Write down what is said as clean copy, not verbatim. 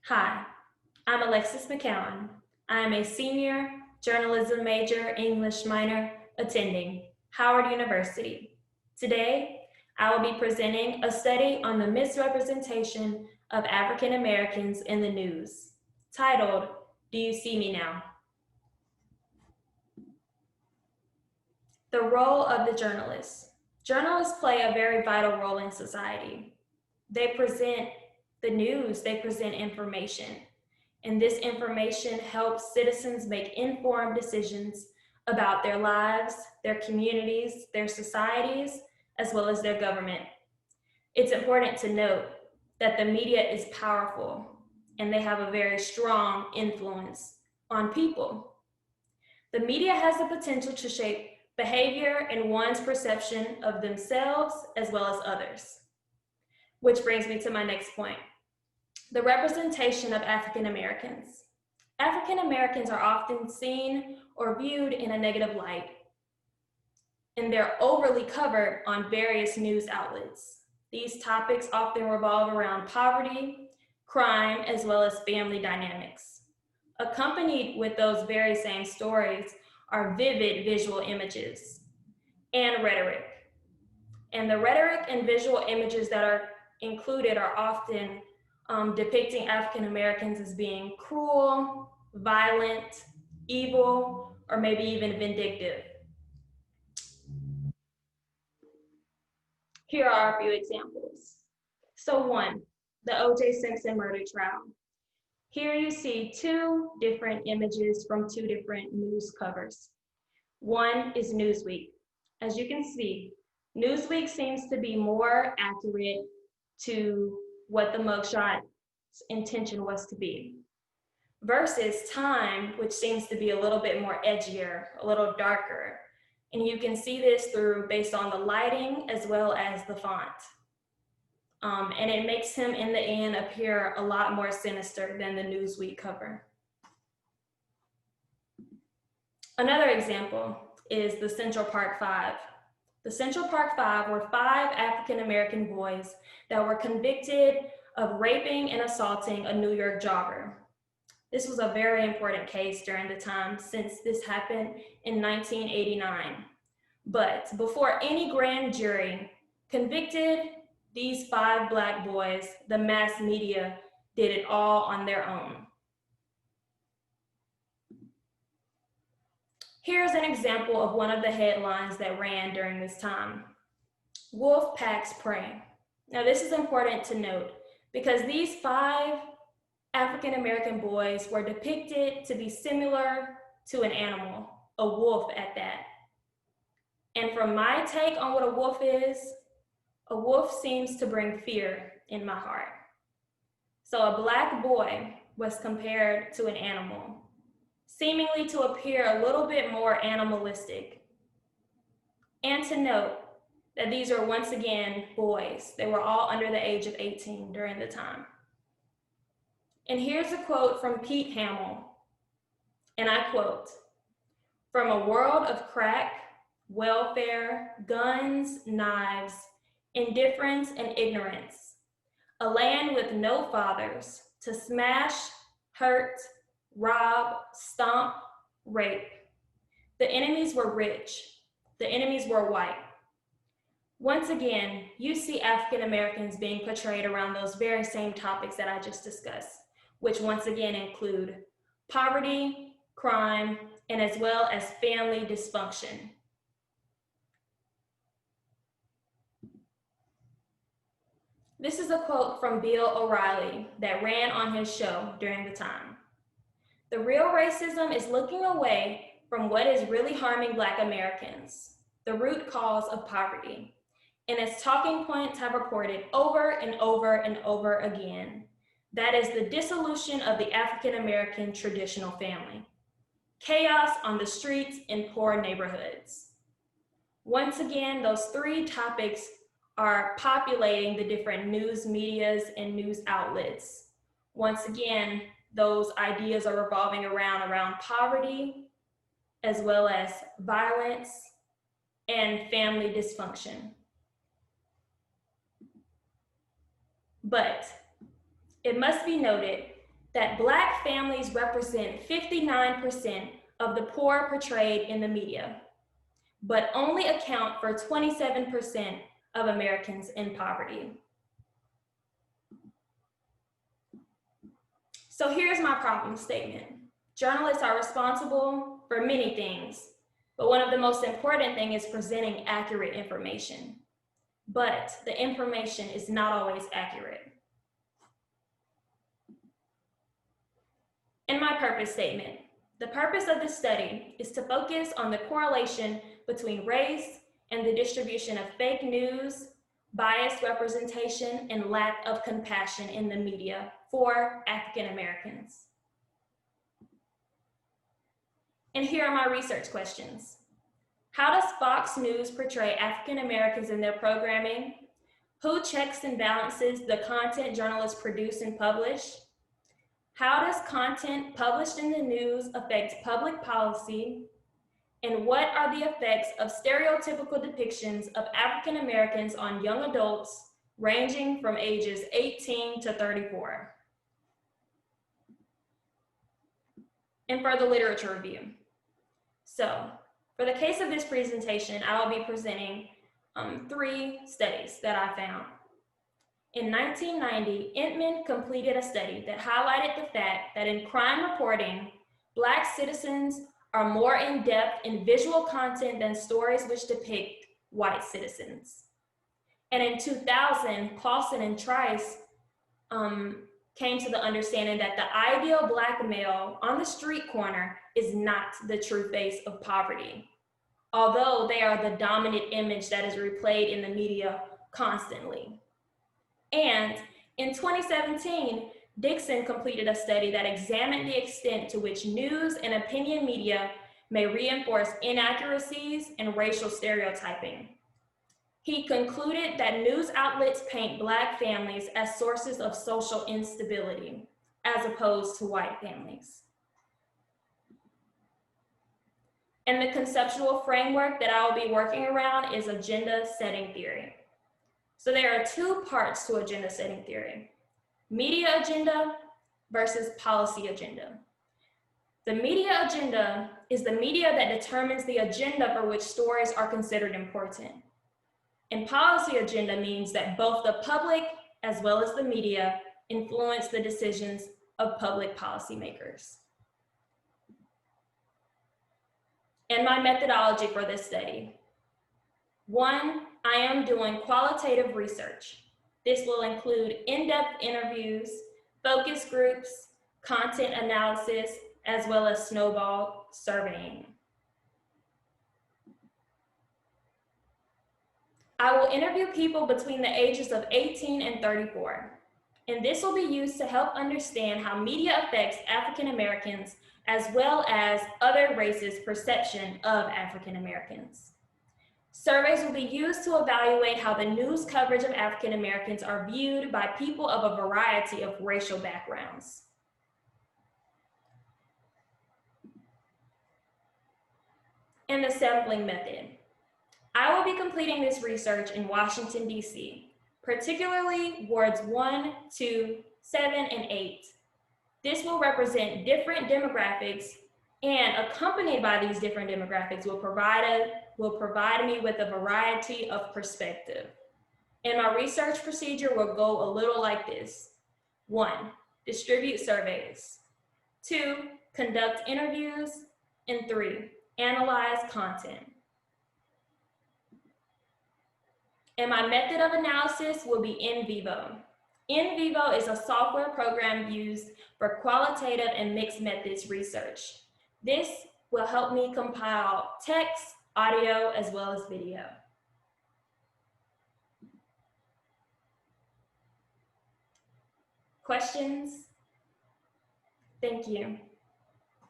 Hi, I'm Alexis McCowan. I am a senior journalism major, English minor, attending Howard University. Today, I will be presenting a study on the misrepresentation of African Americans in the news, titled, Do You See Me Now? The role of the journalist. Journalists play a very vital role in society. They present the news, they present information, and this information helps citizens make informed decisions about their lives, their communities, their societies, as well as their government. It's important to note that the media is powerful and they have a very strong influence on people. The media has the potential to shape behavior and one's perception of themselves as well as others. Which brings me to my next point, the representation of African Americans. African Americans are often seen or viewed in a negative light, and they're overly covered on various news outlets. These topics often revolve around poverty, crime, as well as family dynamics. Accompanied with those very same stories are vivid visual images and rhetoric. And the rhetoric and visual images that are included are often depicting African Americans as being cruel, violent, evil, or maybe even vindictive. Here are a few examples. So one, the O.J. Simpson murder trial. Here you see two different images from two different news covers. One is Newsweek. As you can see, Newsweek seems to be more accurate to what the mugshot's intention was to be, versus Time, which seems to be a little bit more edgier, a little darker. And you can see this based on the lighting as well as the font. And it makes him in the end appear a lot more sinister than the Newsweek cover. Another example is the Central Park Five. The Central Park Five were 5 African-American boys that were convicted of raping and assaulting a New York jogger. This was a very important case during the time since this happened in 1989. But before any grand jury convicted these 5 Black boys, the mass media did it all on their own. Here's an example of one of the headlines that ran during this time. Wolf packs prey. Now this is important to note because these 5 African-American boys were depicted to be similar to an animal, a wolf at that. And from my take on what a wolf is, a wolf seems to bring fear in my heart. So a Black boy was compared to an animal, seemingly to appear a little bit more animalistic. And to note that these are once again boys. They were all under the age of 18 during the time. And here's a quote from Pete Hamill, and I quote, "From a world of crack, welfare, guns, knives, indifference, and ignorance, a land with no fathers to smash, hurt, rob, stomp, rape. The enemies were rich. The enemies were white." Once again, you see African Americans being portrayed around those very same topics that I just discussed, which once again include poverty, crime, and as well as family dysfunction. This is a quote from Bill O'Reilly that ran on his show during the time. "The real racism is looking away from what is really harming Black Americans, the root cause of poverty. And as talking points have reported over and over and over again, that is the dissolution of the African American traditional family. Chaos on the streets in poor neighborhoods." Once again, those 3 topics are populating the different news medias and news outlets. Once again, those ideas are revolving around poverty, as well as violence and family dysfunction. But it must be noted that Black families represent 59% of the poor portrayed in the media, but only account for 27% of Americans in poverty. So here's my problem statement. Journalists are responsible for many things, but one of the most important things is presenting accurate information. But the information is not always accurate. In my purpose statement, the purpose of this study is to focus on the correlation between race and the distribution of fake news, biased representation, and lack of compassion in the media for African Americans. And here are my research questions. How does Fox News portray African Americans in their programming? Who checks and balances the content journalists produce and publish? How does content published in the news affect public policy? And what are the effects of stereotypical depictions of African Americans on young adults ranging from ages 18 to 34? And for the literature review. So, for the case of this presentation, I will be presenting 3 studies that I found. In 1990, Entman completed a study that highlighted the fact that in crime reporting, Black citizens are more in-depth in visual content than stories which depict white citizens. And in 2000, Clausen and Trice came to the understanding that the ideal Black male on the street corner is not the true face of poverty, although they are the dominant image that is replayed in the media constantly. And in 2017, Dixon completed a study that examined the extent to which news and opinion media may reinforce inaccuracies and racial stereotyping. He concluded that news outlets paint Black families as sources of social instability, as opposed to white families. And the conceptual framework that I will be working around is agenda setting theory. So there are 2 parts to agenda setting theory: media agenda versus policy agenda. The media agenda is the media that determines the agenda for which stories are considered important. And policy agenda means that both the public as well as the media influence the decisions of public policymakers. And my methodology for this study. 1, I am doing qualitative research. This will include in-depth interviews, focus groups, content analysis, as well as snowball surveying. I will interview people between the ages of 18 and 34, and this will be used to help understand how media affects African Americans as well as other races' perception of African Americans. Surveys will be used to evaluate how the news coverage of African Americans are viewed by people of a variety of racial backgrounds. And the sampling method. I will be completing this research in Washington, D.C., particularly wards 1, 2, 7, and 8. This will represent different demographics, and accompanied by these different demographics will provide me with a variety of perspective. And my research procedure will go a little like this. 1, distribute surveys. 2, conduct interviews. And 3, analyze content. And my method of analysis will be in vivo. In vivo is a software program used for qualitative and mixed methods research. This will help me compile text, audio, as well as video. Questions? Thank you.